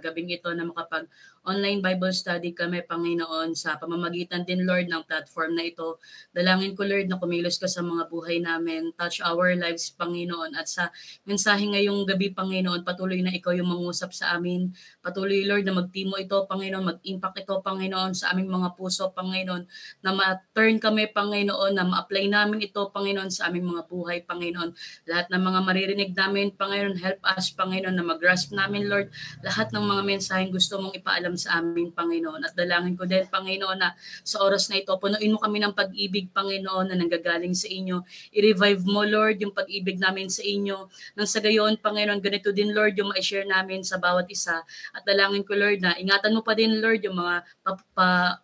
gabing ito na makapag-online Bible study kami, Panginoon, sa pamamagitan din, Lord, ng platform na ito. Dalangin ko, Lord, na kumilos ka sa mga buhay namin, touch our lives, Panginoon, at sa mensahe ngayong gabi, Panginoon, patuloy na ikaw yung mangusap sa amin. Patuloy, Lord, na magtimo ito, Panginoon, mag-impact ito, Panginoon, sa aming mga puso, Panginoon, na ma-turn kami, Panginoon, na ma-apply namin ito, Panginoon, sa aming mga buhay, Panginoon. Lahat ng mga maririnig namin, Panginoon, help us, Panginoon, na mag-grasp namin, Lord, lahat ng mga mensaheng gusto mong ipaalam sa amin, Panginoon. At dalangin ko din, Panginoon, na sa oras na ito, punuin mo kami ng pag-ibig, Panginoon, na nanggagaling sa inyo. I-revive mo, Lord, yung pag-ibig namin sa inyo. Nang sa gayon, Panginoon, ganito din, Lord, yung ma-share namin sa bawat isa. At dalangin ko, Lord, na ingatan mo pa din, Lord, yung mga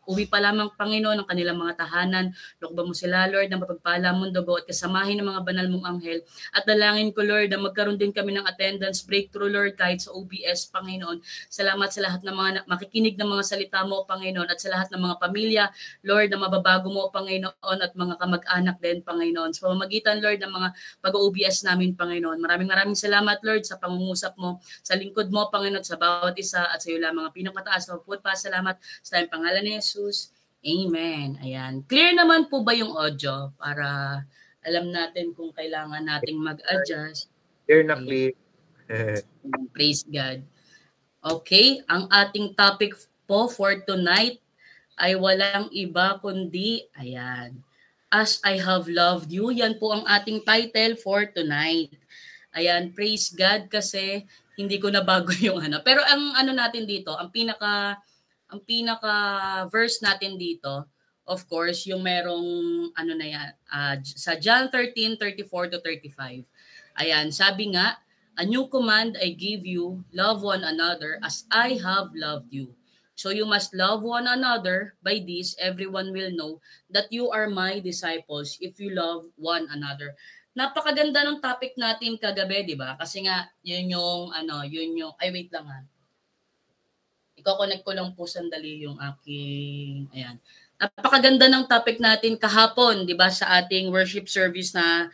uwi pa lamang, Panginoon, ng kanilang mga tahanan. Lukba mo sila, Lord, ng mapagpala mong dugo at kasamahin ng mga banal mong anghel. At dalangin ko, Lord, na magkaroon din kami ng attendance breakthrough, Lord, kahit sa OBS, Panginoon. Salamat sa lahat ng mga makikinig ng mga salita mo, Panginoon, at sa lahat ng mga pamilya, Lord, na mababago mo, Panginoon, at mga kamag-anak din, Panginoon. Sa pamamagitan, Lord, ng mga pag-OBS namin, Panginoon. Maraming salamat, Lord, sa pangungusap mo, sa lingkod mo, Panginoon, sa bawat isa, at sa iyo lang mga pinakmataas na puput pa. Salamat sa pangalan ni Jesus. Amen. Ayan. Clear naman po ba yung audio para alam natin kung kailangan nating mag-adjust? Clear na clear. Praise God. Okay, ang ating topic po for tonight ay walang iba kundi, ayan, As I Have Loved You. Yan po ang ating title for tonight. Ayan, praise God kasi hindi ko nabago yung ano. Pero ang ano natin dito, ang pinaka verse natin dito, of course, yung merong ano na yan, sa John 13:34-35. Ayan, sabi nga, a new command I give you, love one another as I have loved you. So you must love one another. By this, everyone will know that you are my disciples if you love one another. Napakaganda ng topic natin kagabi, di ba? Kasi nga, yun yung, ay wait lang ha. Iko-connect ko lang po sandali yung aking, ayan. Napakaganda ng topic natin kahapon, di ba, sa ating worship service na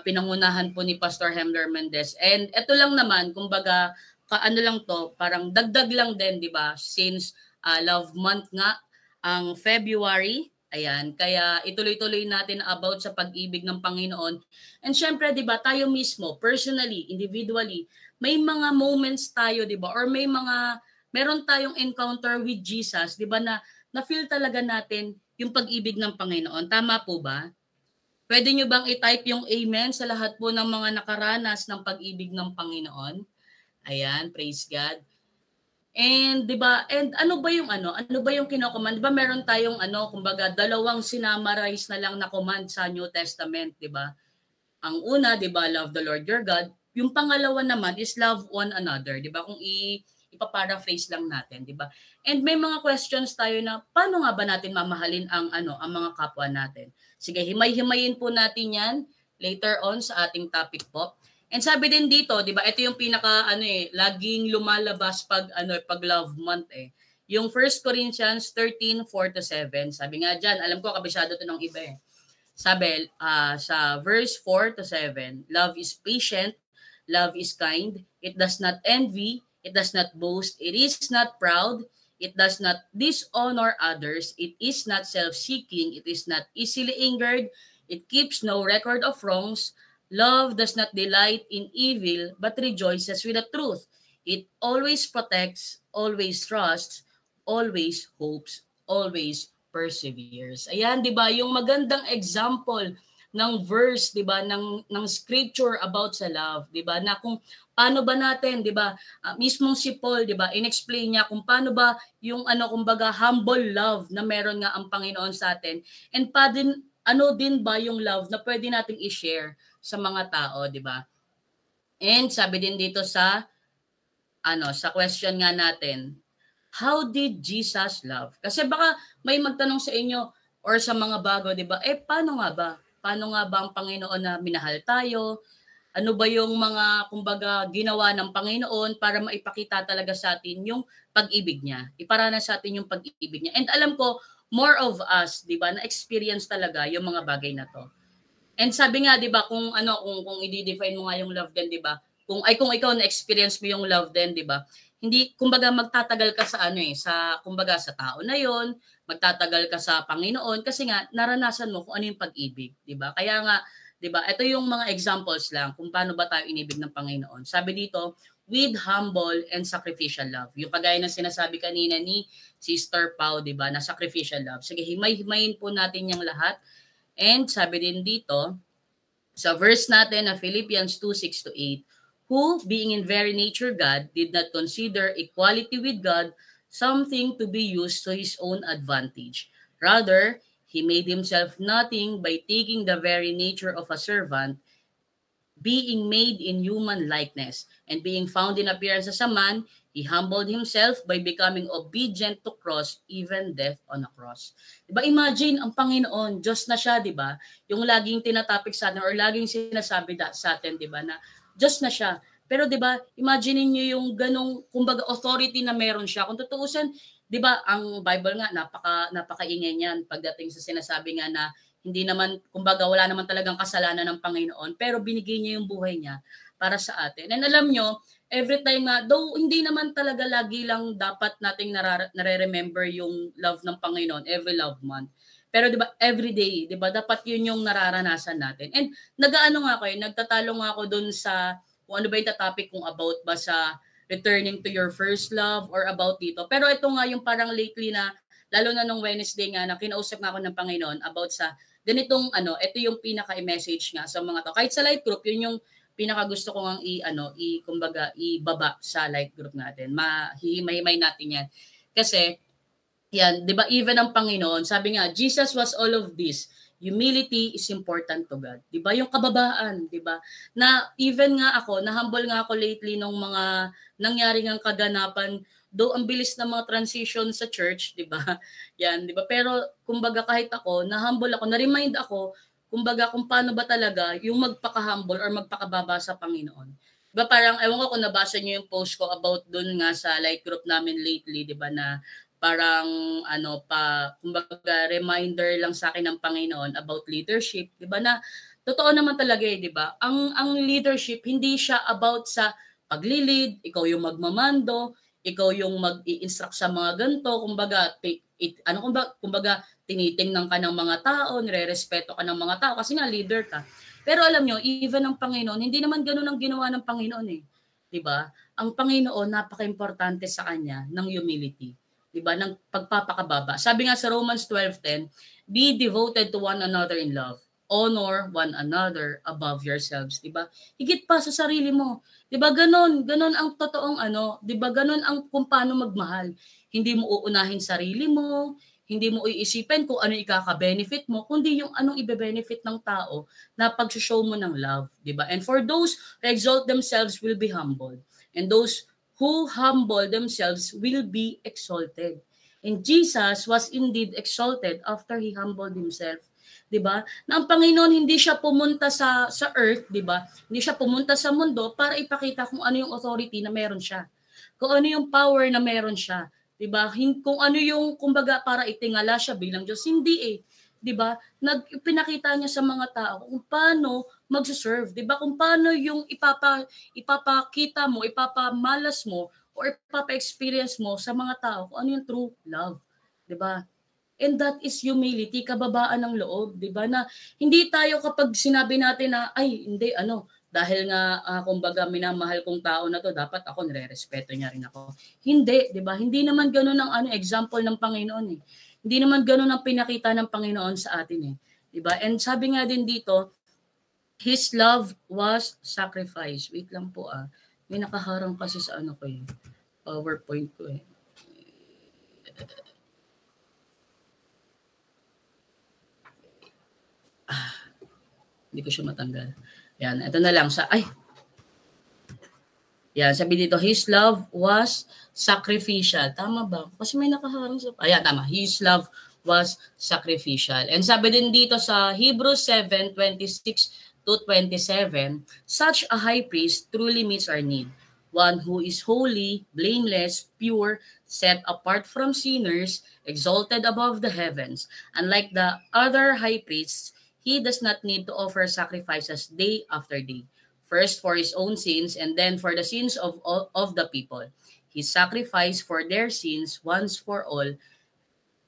pinangunahan po ni Pastor Hemler Mendez. And ito lang naman, kumbaga, ano lang to, parang dagdag lang din, di ba? Since Love Month nga, ang February, ayan, kaya ituloy-tuloy natin about sa pag-ibig ng Panginoon. And syempre, di ba, tayo mismo, personally, individually, may mga moments tayo, di ba? Or meron tayong encounter with Jesus, di ba, na feel talaga natin yung pag-ibig ng Panginoon. Tama po ba? Pwede nyo bang i-type yung amen sa lahat po ng mga nakaranas ng pag-ibig ng Panginoon? Ayan, praise God. And 'di ba? And ano ba yung kino-command? 'Di ba meron tayong kumbaga dalawang sinamarize na lang na command sa New Testament, 'di ba? Ang una, 'di ba, love the Lord your God. Yung pangalawa naman is love one another, 'di ba? Kung ipa-paraphrase lang natin, 'di ba? And may mga questions tayo na paano nga ba natin mamahalin ang mga kapwa natin? Sige, himay-himayin po natin 'yan later on sa ating topic po. And sabi din dito, 'di ba? Ito yung pinaka laging lumalabas pag Love Month eh. Yung 1 Corinthians 13:4-7. Sabi nga diyan, alam ko kabisado 'to ng iba eh. Sabi sa verse 4-7, love is patient, love is kind, it does not envy, it does not boast, it is not proud, it does not dishonor others, it is not self-seeking, it is not easily angered, it keeps no record of wrongs. Love does not delight in evil, but rejoices with the truth. It always protects, always trusts, always hopes, always perseveres. Ayan, 'di ba? Yung magandang example ng verse, 'di ba, ng scripture about sa love, 'di ba? Na kung paano ba natin, 'di ba? Mismong si Paul, 'di ba? In-explain niya kung paano ba yung kumbaga humble love na meron nga ang Panginoon sa atin. And din ba yung love na pwede nating i-share sa mga tao, 'di ba? And sabi din dito sa sa question nga natin, how did Jesus love? Kasi baka may magtanong sa inyo or sa mga bago, 'di ba? Paano nga ba? Paano nga ba ang Panginoon na minahal tayo? Ano ba yung mga kumbaga ginawa ng Panginoon para maipakita talaga sa atin yung pag-ibig niya? Iparanas sa atin yung pag-ibig niya. And alam ko, more of us, 'di ba, na experience talaga yung mga bagay na 'to. And sabi nga, 'di ba, kung i-define mo nga yung love din, 'di ba? Kung ikaw na experience mo yung love din, 'di ba? hindi kumbaga magtatagal ka sa ano sa kumbaga sa tao na 'yon, magtatagal ka sa Panginoon kasi nga naranasan mo kung ano yung pag-ibig, 'di ba? Kaya nga 'di ba? Ito yung mga examples lang kung paano ba tayo inibig ng Panginoon. Sabi dito, with humble and sacrificial love. Yung kagaya ng sinasabi kanina ni Sister Pau, 'di ba, na sacrificial love. Sige, himay-himayin po natin yung lahat. And sabi din dito sa verse natin na Philippians 2:6-8, who being in very nature God did not consider equality with God something to be used to his own advantage. Rather, he made himself nothing by taking the very nature of a servant, being made in human likeness, and being found in appearance as a man, he humbled himself by becoming obedient to cross, even death on a cross. Diba, imagine, ang Panginoon, Diyos na siya, diba? Yung laging tinatopic sa atin or laging sinasabi sa atin, diba, na Diyos na siya. Pero diba, imagine niyo yung ganong, kumbaga, authority na meron siya. Kung tutuusan, diba, ang Bible nga, napakaingay niyan pagdating sa sinasabi nga na hindi naman, kumbaga wala naman talagang kasalanan ng Panginoon, pero binigay niya yung buhay niya para sa atin. And alam nyo, every time nga, though hindi naman talaga lagi lang dapat nating nare-remember yung love ng Panginoon every love month. Pero 'di ba, every day, 'di ba, dapat yun yung nararanasan natin. And nagaano nga ako, nagtatalo nga ako doon sa kung ano ba yung topic kung about ba sa returning to your first love or about dito. Pero ito nga yung parang lately na lalo na nung Wednesday nga na kinausap nga ako ng Panginoon about sa ganitong ito yung pinaka-message nga sa mga to. Kahit sa life group, yun yung pinaka gusto ko ngang kumbaga ibaba sa life group natin. Mahihimay natin yan. Kasi yan, 'di ba, even ang Panginoon, sabi nga, Jesus was all of this. Humility is important to God. 'Di ba? Yung kababaan, 'di ba? Na even nga ako, na-humble nga ako lately nung mga nangyari ngang kaganapan. Though ang bilis ng mga transition sa church, 'di ba? Yan, 'di ba? Pero kumbaga kahit ako, na-humble ako, na-remind ako kumbaga kung paano ba talaga yung magpaka-humble or magpakababa sa Panginoon. 'Di ba, parang ewan ko kung nabasa niyo yung post ko about doon nga sa light group namin lately, 'di ba, na parang kumbaga reminder lang sa akin ng Panginoon about leadership, 'di ba, na totoo naman talaga 'di ba? Ang leadership hindi siya about sa pagli-lead, ikaw yung magmamando, ikaw yung mag-i-instruct sa mga ganito, kumbaga kumbaga tinitingnan ka ng mga tao, nirerespeto ka ng mga tao kasi nga leader ka. Pero alam nyo, even ang Panginoon, hindi naman ganoon ang ginawa ng Panginoon 'Di ba? Ang Panginoon, napaka-importante sa kanya ng humility. 'Di ba? Ng pagpapakababa. Sabi nga sa Romans 12:10, be devoted to one another in love. Honor one another above yourselves, 'di ba? Higit pa sa sarili mo. 'Di ba ganon ang totoong 'di ba ganon ang kung paano magmahal. Hindi mo uunahin sarili mo, hindi mo iisipin kung ano ikaka-benefit mo, kundi yung anong ibe-benefit ng tao na pag-show mo ng love, 'di ba? And for those who exalt themselves will be humbled, and those who humble themselves will be exalted. And Jesus was indeed exalted after he humbled himself. 'Di ba? Na ang Panginoon hindi siya pumunta sa earth, 'di ba? Hindi siya pumunta sa mundo para ipakita kung ano yung authority na meron siya. Kung ano yung power na meron siya, 'di ba? Kung ano yung kumbaga para itingala siya bilang Diyos, hindi 'di ba? Pinakita niya sa mga tao kung paano magse-serve, 'di ba? Kung paano yung ipapakita mo, ipapamalas mo or ipapa-experience mo sa mga tao kung ano yung true love, 'di ba? And that is humility, kababaan ng loob, 'di ba? Na hindi tayo kapag sinabi natin na ay hindi dahil nga kumbaga minamahal kong tao na to, dapat ako nirerespeto niya rin ako. Hindi, 'di ba? Hindi naman ganoon ang example ng Panginoon Hindi naman ganoon ang pinakita ng Panginoon sa atin 'di ba? And sabi nga din dito, his love was sacrifice. Wait lang po May nakaharang kasi sa ko PowerPoint ko Hindi ko siya matanggal. Yan, ito na lang Yan, sabi dito, his love was sacrificial. Tama ba? Kasi may nakaharang sa... Ayan, tama. His love was sacrificial. And sabi din dito sa Hebrews 7:26-27, such a high priest truly meets our need. One who is holy, blameless, pure, set apart from sinners, exalted above the heavens. Unlike the other high priests, he does not need to offer sacrifices day after day. First for his own sins and then for the sins of the people. He sacrificed for their sins once for all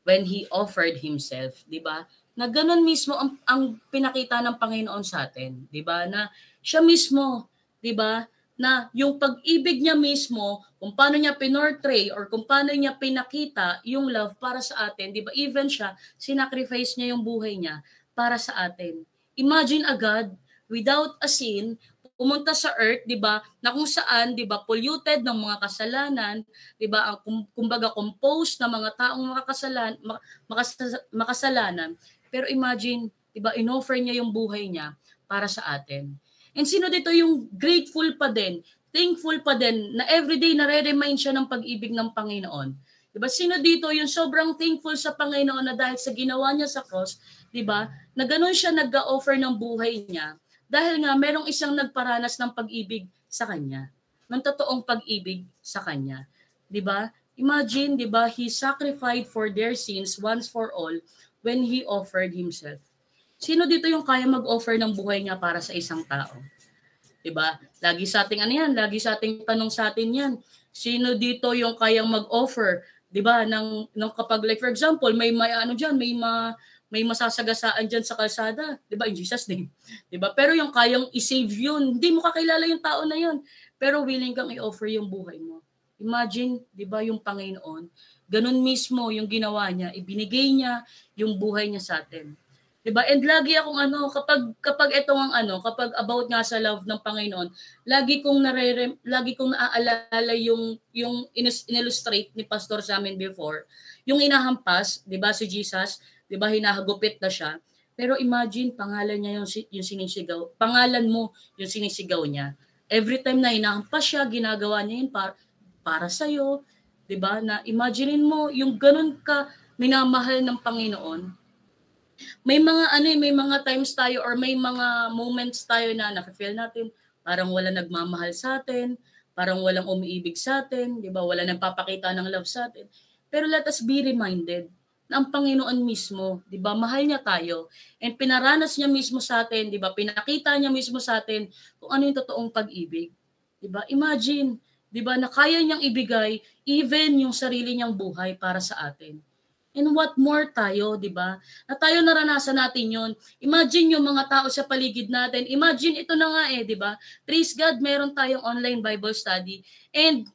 when He offered Himself. Diba? Na ganun mismo ang pinakita ng Panginoon sa atin. Diba? Na siya mismo, diba? Na yung pag-ibig niya mismo, kung paano niya pinortray or kung paano niya pinakita yung love para sa atin, diba? Even siya, sinacrifice niya yung buhay niya para sa atin. Imagine a God without a sin, pumunta sa earth, 'di ba? Na kung saan, 'di ba, polluted ng mga kasalanan, 'di ba? Ang kumbaga composed ng mga taong makasalanan. Pero imagine, 'di ba, inoffer niya yung buhay niya para sa atin. And sino dito yung grateful pa din, thankful pa din na everyday nare-remind siya ng pag-ibig ng Panginoon? 'Di ba? Sino dito yung sobrang thankful sa Panginoon na dahil sa ginawa niya sa cross, 'di ba? Na ganoon siya nag-offer ng buhay niya. Dahil nga merong isang nagparanas ng pag-ibig sa kanya, ng totoong pag-ibig sa kanya. 'Di ba? Imagine, 'di ba, He sacrificed for their sins once for all when He offered Himself. Sino dito yung kaya mag-offer ng buhay niya para sa isang tao? 'Di ba? Lagi sa ating lagi sa ating tanong sa atin 'yan. Sino dito yung kayang mag-offer, 'di ba, ng kapag like for example, may may masasagasaan dyan sa kalsada, 'di ba, in Jesus name, 'di ba? Pero yung kayang i-save yun, hindi mo kakilala yung tao na yun, pero willing kang i-offer yung buhay mo. Imagine, 'di ba, yung Panginoon, ganun mismo yung ginawa niya, ibinigay niya yung buhay niya sa atin. 'Di ba? And lagi akong kapag kapag about nga sa love ng Panginoon, lagi kong naaalala yung in-illustrate ni pastor sa amin before, yung inahampas, 'di ba, si Jesus, 'di ba, hinahagupit na siya. Pero imagine, pangalan niya yung sinisigaw. Pangalan mo yung sinisigaw niya. Every time na hinahampas siya, ginagawa niya yun para sa iyo, 'di ba? Na imaginein mo yung ganun ka minamahal ng Panginoon. May mga times tayo or may mga moments tayo na nafe-feel natin parang wala nagmamahal sa atin, parang walang umiibig sa atin, 'di ba? Wala nagpapakita ng love sa atin. Pero let us be reminded na ang Panginoon mismo, 'di ba, mahal niya tayo and pinaranas niya mismo sa atin, 'di ba? Pinakita niya mismo sa atin kung ano yung totoong pag-ibig. 'Di ba? Imagine, 'di ba, na kaya niyang ibigay even yung sarili niyang buhay para sa atin. And what more tayo, 'di ba? Na tayo naranasan natin 'yon. Imagine yung mga tao sa paligid natin. Imagine ito na nga 'di ba? Praise God, meron tayong online Bible study. And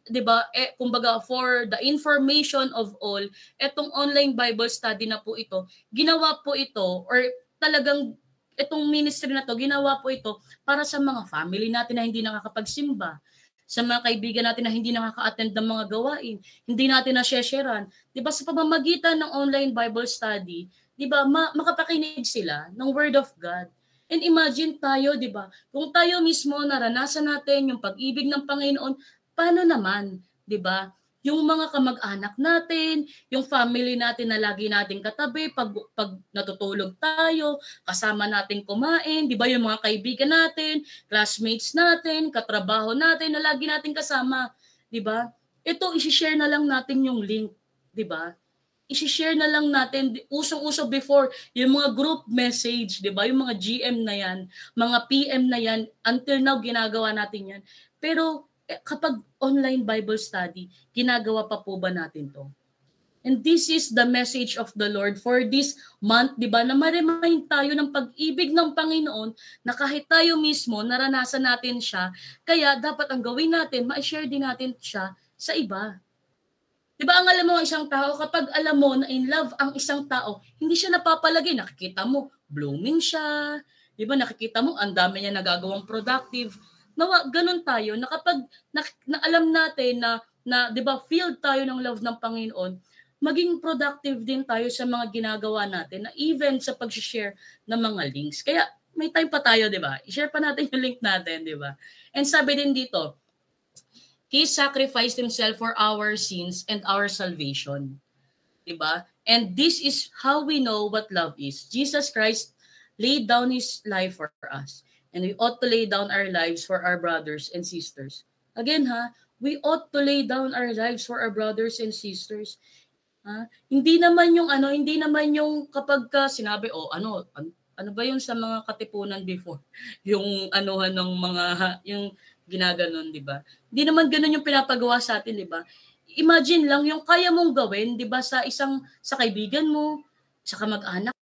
'di ba, kumbaga for the information of all, etong online Bible study na po ito, ginawa po ito or talagang itong ministry na to, ginawa po ito para sa mga family natin na hindi nakakapagsimba, sa mga kaibigan natin na hindi nakaka-attend ng mga gawain, hindi natin na-sharean. 'Di ba, sa pamamagitan ng online Bible study, 'di ba, makapakinig sila ng Word of God. And imagine tayo, 'di ba, kung tayo mismo naranasan natin yung pag-ibig ng Panginoon, paano naman, 'di ba? Yung mga kamag-anak natin, yung family natin na lagi nating katabi pag natutulog tayo, kasama nating kumain, 'di ba? Yung mga kaibigan natin, classmates natin, katrabaho natin na lagi nating kasama, 'di ba? Ito i-share na lang natin yung link, 'di ba? I-share na lang natin, usong-uso before yung mga group message, 'di ba? Yung mga GM na 'yan, mga PM na 'yan, until now ginagawa natin 'yan. Pero kapag online Bible study, ginagawa pa po ba natin to? And this is the message of the Lord for this month, di ba? Na ma-remind tayo ng pag-ibig ng Panginoon na kahit tayo mismo, naranasan natin siya. Kaya dapat ang gawin natin, ma-share din natin siya sa iba. Di ba, ang alam mo ang isang tao, kapag alam mo na in love ang isang tao, hindi siya napapalagay. Nakikita mo, blooming siya. Di ba, nakikita mo, ang dami niya nagagawang productive. Ganun tayo na kapag na alam natin na 'di ba, filled tayo ng love ng Panginoon, maging productive din tayo sa mga ginagawa natin, na even sa pag-share ng mga links. Kaya may time pa tayo, 'di ba? I-share pa natin yung link natin, 'di ba? And sabi din dito, He sacrificed Himself for our sins and our salvation. 'Di ba? And this is how we know what love is. Jesus Christ laid down His life for us. And we ought to lay down our lives for our brothers and sisters. Again we ought to lay down our lives for our brothers and sisters. Hindi naman yung kapag sinabi, ano ba yun sa mga katipunan before? Yung ng mga, yung ginaganon, di ba? Hindi naman ganun yung pinapagawa sa atin, di ba? Imagine lang yung kaya mong gawin, di ba, sa kaibigan mo, sa kamag-anak.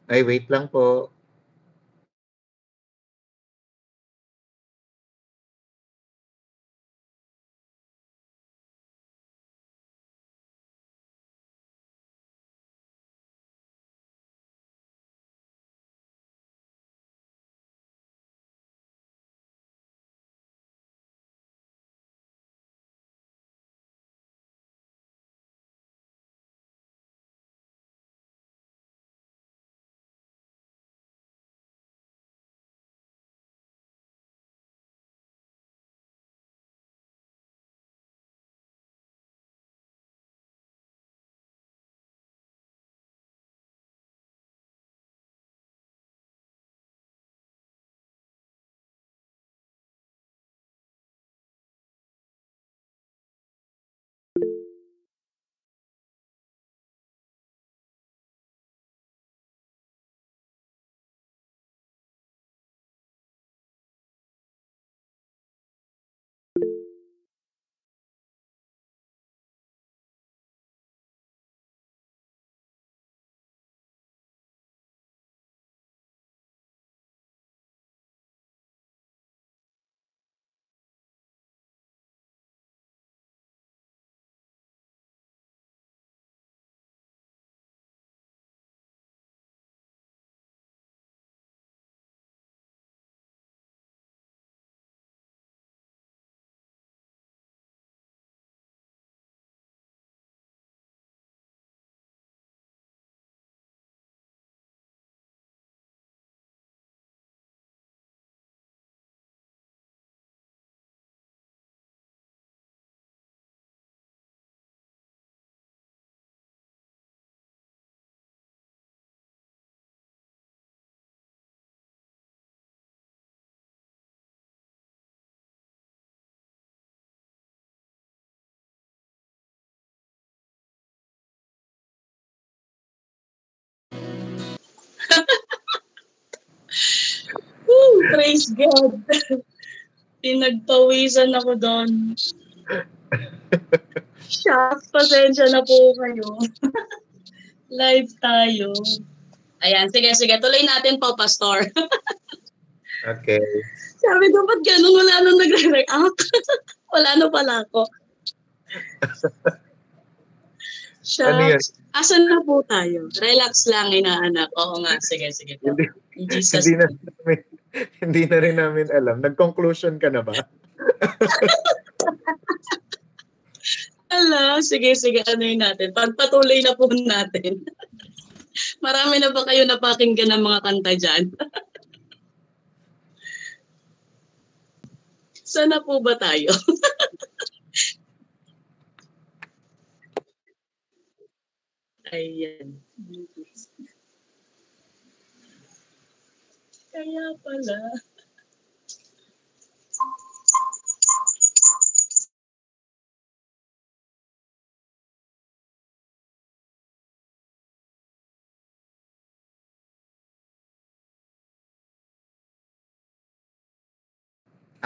Ay, wait lang po. Praise God. Pinagpawisan ako doon. Shucks, pasensya na po kayo. Live tayo. Ayan, sige. Tuloy natin po, Pastor. Okay. Sabi ko, ba't ganun? Wala nang nagre-react. Wala na pala ako. Shucks. Ano yun? Asan na po tayo? Relax lang, inaanak. Oo nga, sige po. Jesus. Hindi na rin namin alam. Nag-conclusion ka na ba? Ala, sige, ano yun natin. Pagpatuloy na po natin. Marami na ba kayo napakinggan ng mga kanta dyan? Sana po ba tayo? Ayan. Kaya pala.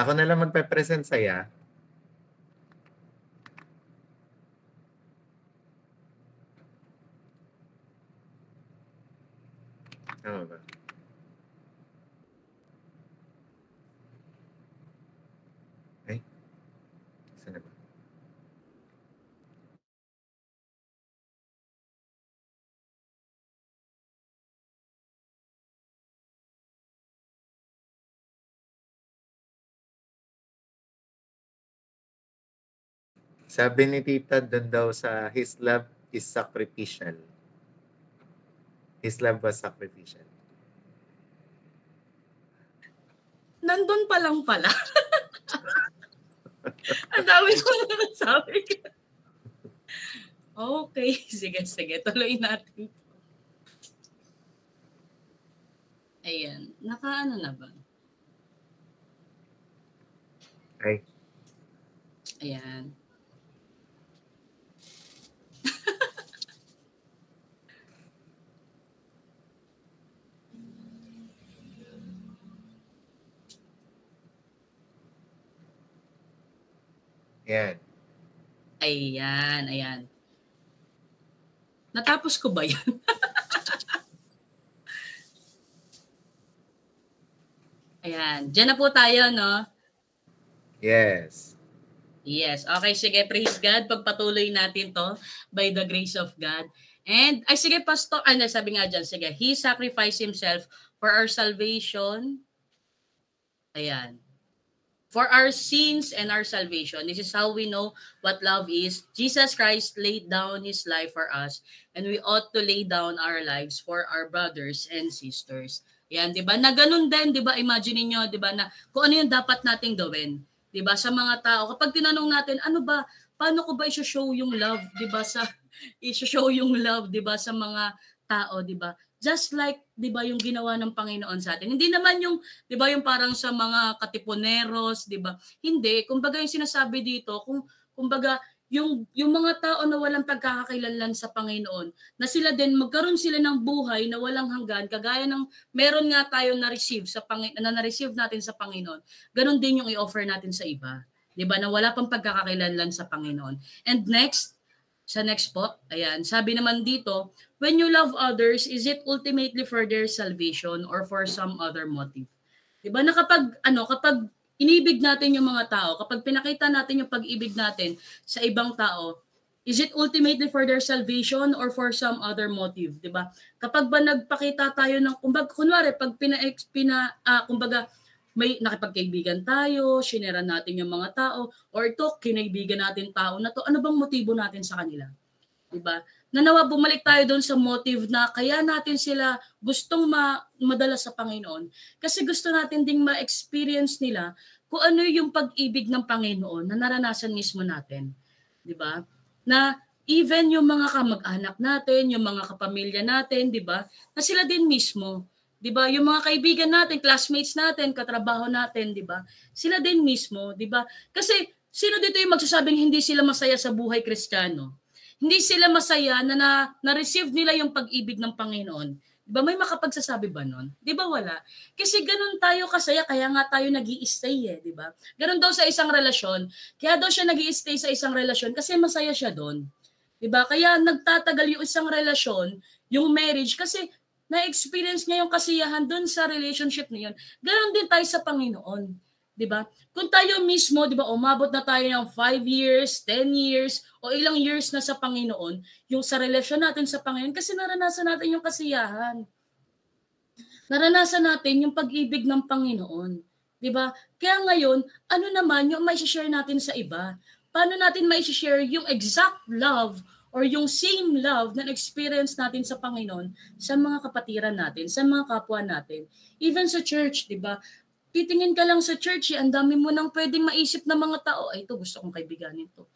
Ako na lang magpe-present saya. Tama ba? Ay, saan na ba? Sabi ni Tita doon daw sa his love is sacrificial. His love was sacrificial. Nandun pa lang pala. Ang dami ko na nasabi. Okay, sige, tuloy natin. Ayan, nakaano na ba? Ay. Ayan. Yan. Ayan. Natapos ko ba yan? Ayan. Diyan na po tayo, no? Yes. Yes. Okay, sige. Praise God. Pagpatuloy natin to by the grace of God. And, ay sige, Pastor. Sabi nga dyan, sige. He sacrificed himself for our salvation. Ayan. For our sins and our salvation. This is how we know what love is. Jesus Christ laid down His life for us, and we ought to lay down our lives for our brothers and sisters. Yan, di ba? Na ganun din, di ba? Imagine niyo, di ba, na kung ano yung dapat nating gawin. Di ba? Sa mga tao, kapag tinanong natin, ano ba, paano ko ba i-show yung love, di ba? I-show yung love, di ba, sa mga tao, di ba? Just like, 'di ba, yung ginawa ng Panginoon sa atin. Hindi naman yung, 'di ba, yung parang sa mga katipuneros, 'di ba? Hindi, kumbaga yung sinasabi dito, kumbaga yung mga tao na walang pagkakakilanlan sa Panginoon, na sila din magkaroon sila ng buhay na walang hanggan, kagaya ng meron nga tayo na-receive na-receive natin sa Panginoon. Ganon din yung i-offer natin sa iba, 'di ba? Na wala pang pagkakakilanlan sa Panginoon. And next po, ayan, sabi naman dito, when you love others, is it ultimately for their salvation or for some other motive? Diba na kapag inibig natin yung mga tao, kapag pinakita natin yung pag-ibig natin sa ibang tao, is it ultimately for their salvation or for some other motive? Diba? Kapag ba nagpakita tayo ng, kunwari, pag kumbaga, may nakipagkaibigan tayo, shinera natin yung mga tao, or ito, kinaibigan natin tao na to, ano bang motibo natin sa kanila? Diba? Nanawa, bumalik tayo doon sa motive na kaya natin sila gustong madala sa Panginoon. Kasi gusto natin ding ma-experience nila kung ano yung pag-ibig ng Panginoon na naranasan mismo natin. Diba? Na even yung mga kamag-anak natin, yung mga kapamilya natin, diba? Na sila din mismo, 'di ba? Yung mga kaibigan natin, classmates natin, katrabaho natin, 'di ba? Sila din mismo, 'di ba? Kasi sino dito yung magsasabing hindi sila masaya sa buhay Kristiyano? Hindi sila masaya na na-receive nila yung pag-ibig ng Panginoon. 'Di ba? May makapagsasabi ba nun? 'Di ba wala? Kasi ganun tayo kasaya, kaya nga tayo nag-i-stay 'di ba? Ganun daw sa isang relasyon. Kaya daw siya nag-i-stay sa isang relasyon kasi masaya siya doon. 'Di ba? Kaya nagtatagal yung isang relasyon, yung marriage, kasi na-experience niya yung kasiyahan doon sa relationship na yun. Ganon din tayo sa Panginoon. 'Di ba? Kung tayo mismo, 'di ba, umabot na tayo ng 5 years, 10 years, o ilang years na sa Panginoon, yung sa relasyon natin sa Panginoon, kasi naranasan natin yung kasiyahan. Naranasan natin yung pag-ibig ng Panginoon. 'Di ba? Kaya ngayon, ano naman yung mai-share natin sa iba? Paano natin mai-share yung exact love or yung same love na experience natin sa Panginoon sa mga kapatiran natin, sa mga kapwa natin? Even sa church, 'di ba? Titingin ka lang sa church, ang dami mo nang pwedeng maisip na mga tao, ay ito gusto kong kaibiganin to.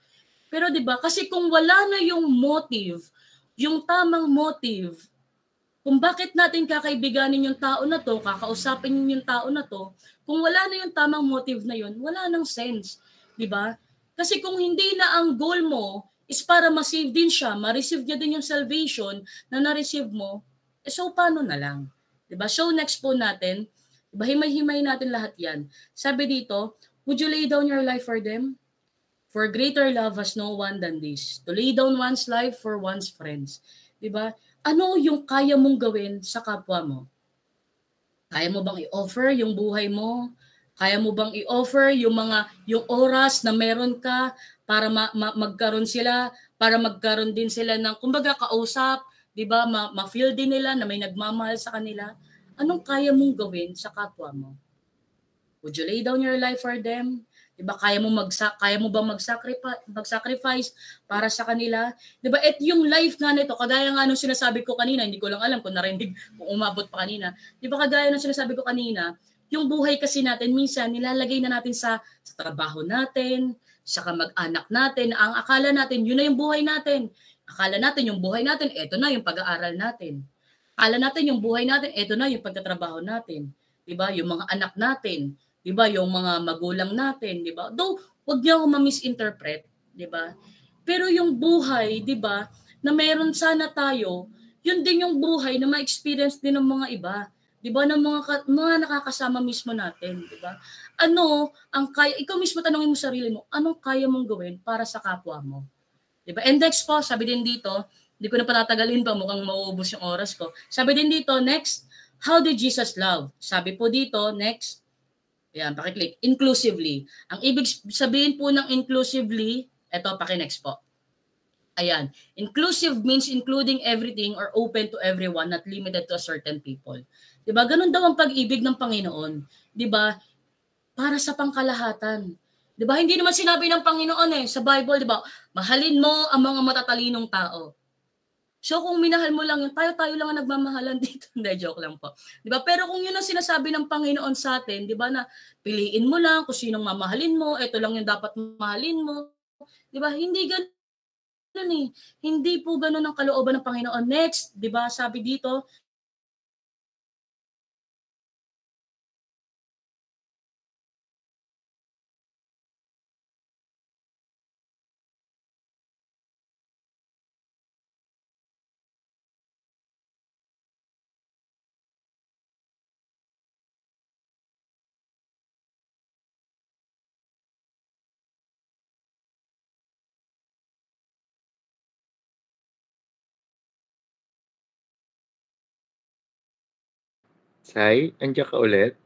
Pero 'di ba? Kasi kung wala na yung motive, yung tamang motive, kung bakit natin kakaibiganin yung tao na to, kakausapin yung tao na to, kung wala na yung tamang motive na yun, wala nang sense. 'Di ba? Kasi kung hindi na ang goal mo is para ma-save din siya, ma-receive niya din yung salvation na na-receive mo, so paano na lang? 'Di ba? So next po natin, diba, himay-himay natin lahat yan. Sabi dito, would you lay down your life for them? For greater love has no one than this, to lay down one's life for one's friends. 'Di ba? Ano yung kaya mong gawin sa kapwa mo? Kaya mo bang i-offer yung buhay mo? Kaya mo bang i-offer yung oras na meron ka para magkaroon sila, para magkaroon din sila ng kumbaga kausap, 'di ba? Ma-feel din nila na may nagmamahal sa kanila. Anong kaya mong gawin sa kapwa mo? Would you lay down your life for them? 'Di ba? Kaya mo ba mag-sacrifice para sa kanila? 'Di ba? At yung life nga nito, kagaya nga nung sinasabi ko kanina, hindi ko lang alam kung narinig, kung umabot pa kanina. 'Di ba, kagaya nung sinasabi ko kanina, yung buhay kasi natin minsan nilalagay na natin sa trabaho natin, sa kamag-anak natin, ang akala natin yun na yung buhay natin. Akala natin yung buhay natin, eto na yung pag-aaral natin. Akala natin yung buhay natin, eto na yung pagtatrabaho natin. 'Di ba? Yung mga anak natin, 'di ba? Yung mga magulang natin, 'di ba? Though wag niyo ako ma-misinterpret, 'di ba? Pero yung buhay, 'di ba, na meron sana tayo, yun din yung buhay na ma-experience din ng mga iba. 'Di ba, ng mga nakakasama mismo natin, 'di ba? Ano ang kaya, ikaw mismo tanungin mo sarili mo, anong kaya mong gawin para sa kapwa mo? 'Di ba? And next po, sabi din dito, hindi ko na patatagalin pa, mukhang mauubos yung oras ko. Sabi din dito, next, how did Jesus love? Sabi po dito, next, yan, paki-click, inclusively. Ang ibig sabihin po ng inclusively, eto, paki-next po. Ayan, inclusive means including everything or open to everyone, not limited to a certain people. 'Di ba? Ganun daw ang pag-ibig ng Panginoon, 'di ba? Para sa pangkalahatan. 'Di ba? Hindi naman sinabi ng Panginoon sa Bible, 'di ba? Mahalin mo ang mga matatalinong tao. So kung minahal mo lang yun, tayo lang ang nagmamahalan dito. Hindi, joke lang po. 'Di ba? Pero kung yun ang sinasabi ng Panginoon sa atin, 'di ba, na piliin mo lang kung sinong mamahalin mo, ito lang yung dapat mahalin mo. 'Di ba? Hindi ganun Hindi po ganun ang kalooban ng Panginoon. Next, 'di ba? Sabi dito, Sai, andiyan ka ulit?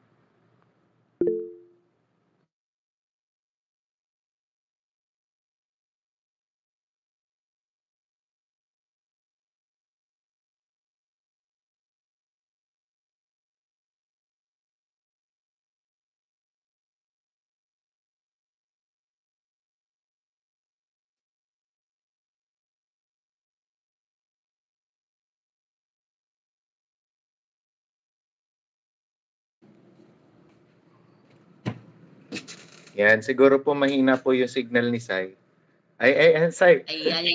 Yan, siguro po mahina po yung signal ni Sai. Sai. Yan.